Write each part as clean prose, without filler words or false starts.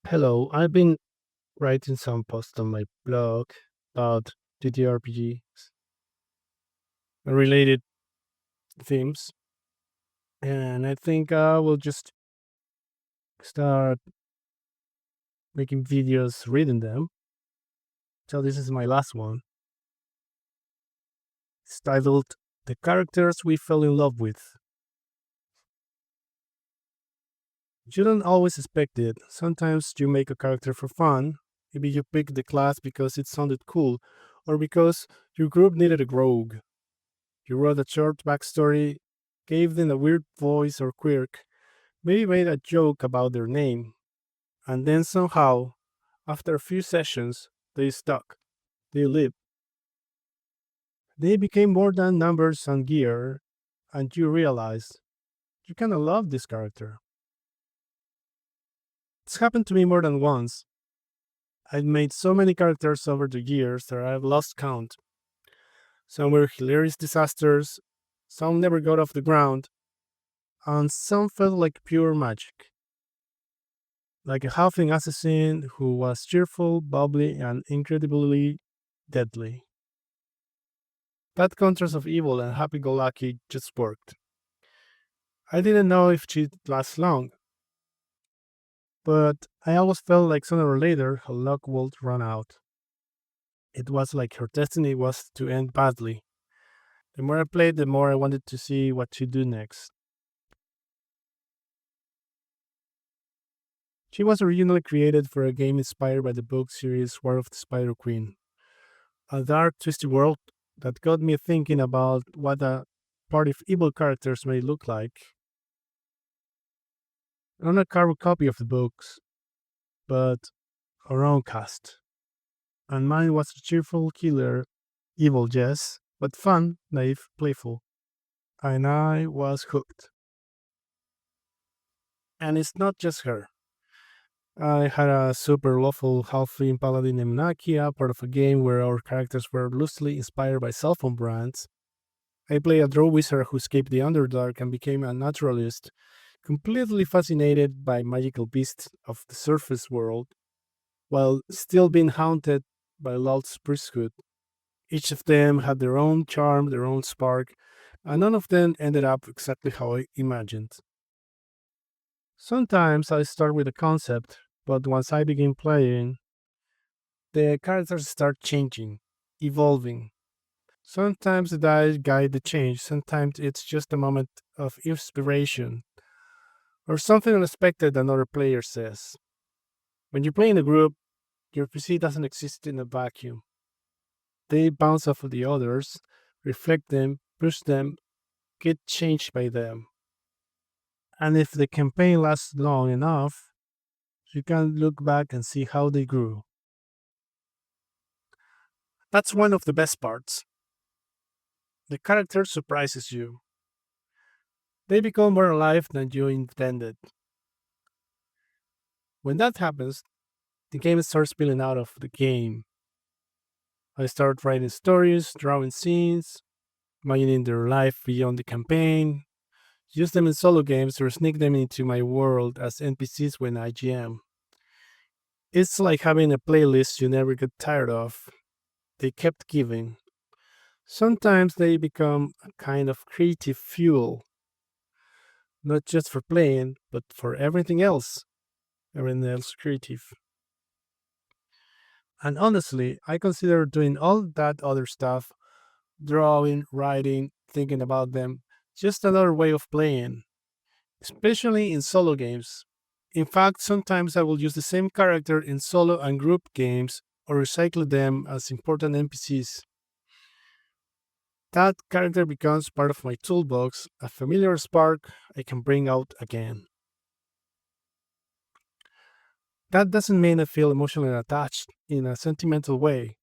Hello, I've been writing some posts on my blog about TTRPG related themes, and I think I will just start making videos reading them. So, this is my last one. It's titled The Characters We Fell in Love With. You don't always expect it. Sometimes you make a character for fun. Maybe you pick the class because it sounded cool, or because your group needed a rogue. You wrote a short backstory, gave them a weird voice or quirk, maybe made a joke about their name, and then somehow, after a few sessions, they stuck. They lived. They became more than numbers and gear, and you realized you kinda love this character. It's happened to me more than once. I've made so many characters over the years that I've lost count. Some were hilarious disasters, some never got off the ground, and some felt like pure magic. Like a halfling assassin who was cheerful, bubbly, and incredibly deadly. That contrast of evil and happy go lucky just worked. I didn't know if she'd last long, but I always felt like sooner or later her luck would run out. It was like her destiny was to end badly. The more I played, the more I wanted to see what she'd do next. She was originally created for a game inspired by the book series War of the Spider Queen, a dark, twisty world that got me thinking about what a party of evil characters may look like. Not a carbon copy of the books, but our own cast. And mine was a cheerful killer, evil, yes, but fun, naive, playful. And I was hooked. And it's not just her. I had a super lawful halfling paladin named Nakia, part of a game where our characters were loosely inspired by cell phone brands. I play a draw wizard who escaped the Underdark and became a naturalist, completely fascinated by magical beasts of the surface world, while still being haunted by Lald's priesthood. Each of them had their own charm, their own spark, and none of them ended up exactly how I imagined. Sometimes I start with a concept, but once I begin playing, the characters start changing, evolving. Sometimes the dice guide the change, sometimes it's just a moment of inspiration, or something unexpected another player says. When you play in a group, your PC doesn't exist in a vacuum. They bounce off of the others, reflect them, push them, get changed by them. And if the campaign lasts long enough, you can look back and see how they grew. That's one of the best parts. The character surprises you. They become more alive than you intended. When that happens, the game starts spilling out of the game. I start writing stories, drawing scenes, imagining their life beyond the campaign, use them in solo games or sneak them into my world as NPCs when I GM. It's like having a playlist you never get tired of. They kept giving. Sometimes they become a kind of creative fuel, not just for playing, but for everything else creative. And honestly, I consider doing all that other stuff, drawing, writing, thinking about them, just another way of playing, especially in solo games. In fact, sometimes I will use the same character in solo and group games or recycle them as important NPCs. That character becomes part of my toolbox, a familiar spark I can bring out again. That doesn't mean I feel emotionally attached in a sentimental way.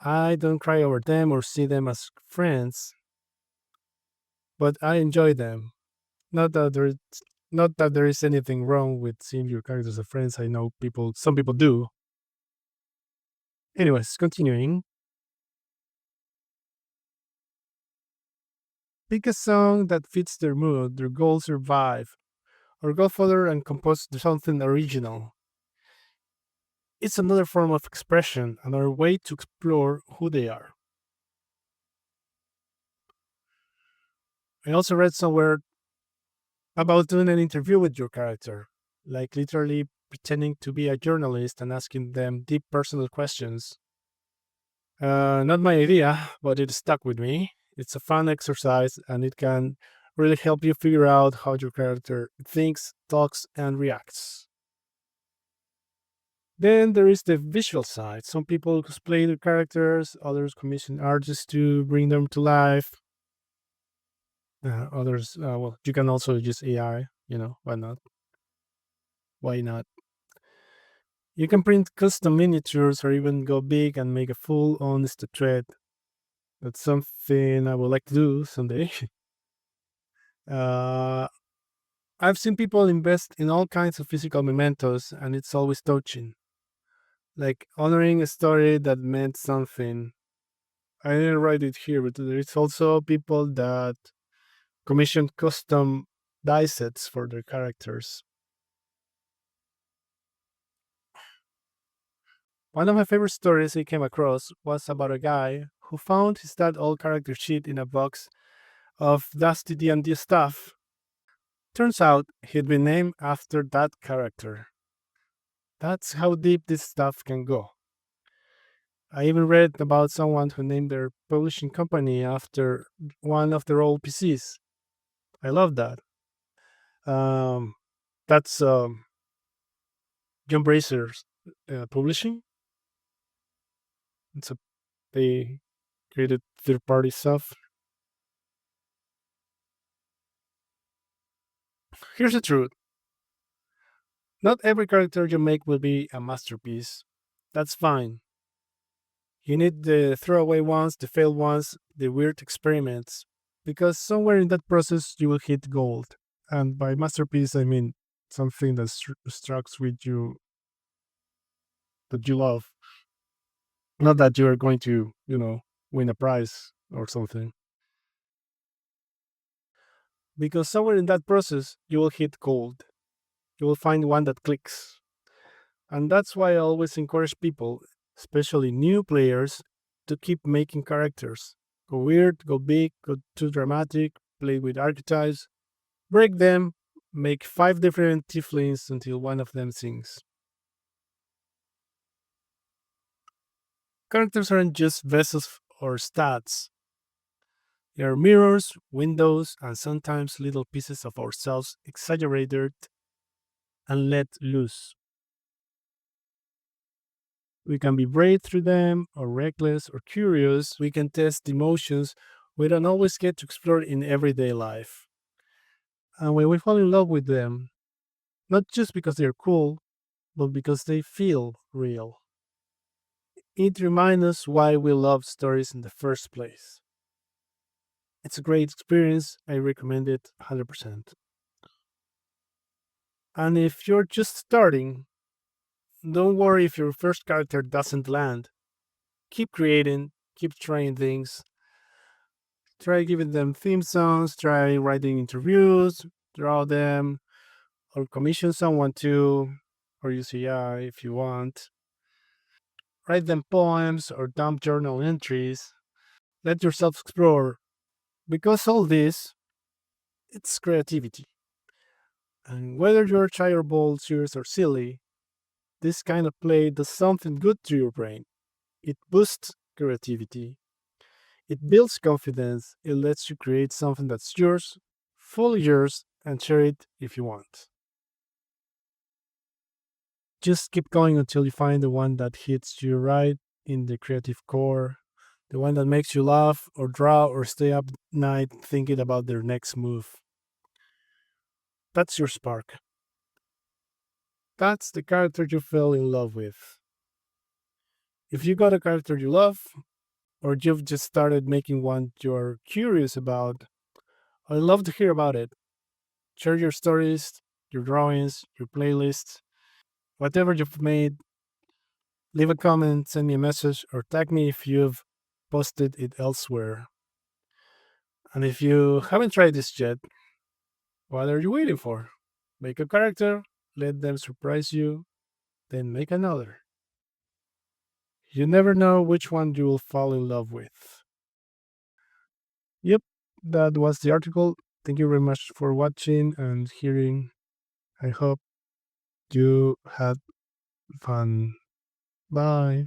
I don't cry over them or see them as friends, but I enjoy them. Not that there is not that there is anything wrong with seeing your characters as friends. I know some people do. Anyways, continuing. Pick a song that fits their mood, their goals, or vibe, or go further and compose something original. It's another form of expression, another way to explore who they are. I also read somewhere about doing an interview with your character, like literally pretending to be a journalist and asking them deep personal questions. Not my idea, but it stuck with me. It's a fun exercise and it can really help you figure out how your character thinks, talks, and reacts. Then there is the visual side. Some people cosplay their characters, others commission artists to bring them to life. Others, well, you can also use AI, why not? Why not? You can print custom miniatures or even go big and make a full on thread. That's something I would like to do someday. uh, I've seen people invest in all kinds of physical mementos, and it's always touching, like honoring a story that meant something. I didn't write it here, but there's also people that commission custom die sets for their characters. One of my favorite stories I came across was about a guy who found his dad old character sheet in a box of dusty D&D stuff. Turns out he'd been named after that character. That's how deep this stuff can go. I even read about someone who named their publishing company after one of their old PCs. I love that. Um, that's John Bracer's publishing. It's a, they created third party stuff. Here's the truth: not every character you make will be a masterpiece. That's fine. You need the throwaway ones, the failed ones, the weird experiments, because somewhere in that process you will hit gold. And by masterpiece, I mean something that strikes with you that you love, not that you are going to, win a prize or something. Because somewhere in that process, you will hit gold. You will find one that clicks. And that's why I always encourage people, especially new players, to keep making characters. Go weird, go big, go too dramatic, play with archetypes, break them, make five different tieflings until one of them sings. Characters aren't just vessels or stats, they are mirrors, windows, and sometimes little pieces of ourselves exaggerated and let loose. We can be brave through them, or reckless, or curious. We can test emotions we don't always get to explore in everyday life. And when we fall in love with them, not just because they're cool, but because they feel real, it reminds us why we love stories in the first place. It's a great experience. I recommend it 100%. And if you're just starting, don't worry if your first character doesn't land. Keep creating, keep trying things. Try giving them theme songs, try writing interviews, draw them, or commission someone to, or use AI if you want. Write them poems or dump journal entries. Let yourself explore. Because all this, it's creativity. And whether you're shy or bold, serious or silly, this kind of play does something good to your brain. It boosts creativity. It builds confidence. It lets you create something that's yours, fully yours, and share it if you want. Just keep going until you find the one that hits you right in the creative core, the one that makes you laugh or draw or stay up night thinking about their next move. That's your spark. That's the character you fell in love with. If you got a character you love, or you've just started making one you're curious about, I'd love to hear about it. Share your stories, your drawings, your playlists, whatever you've made. Leave a comment, send me a message, or tag me if you've posted it elsewhere. And if you haven't tried this yet, what are you waiting for? Make a character, let them surprise you, then make another. You never know which one you will fall in love with. Yep, that was the article. Thank you very much for watching and hearing. I hope you had fun. Bye.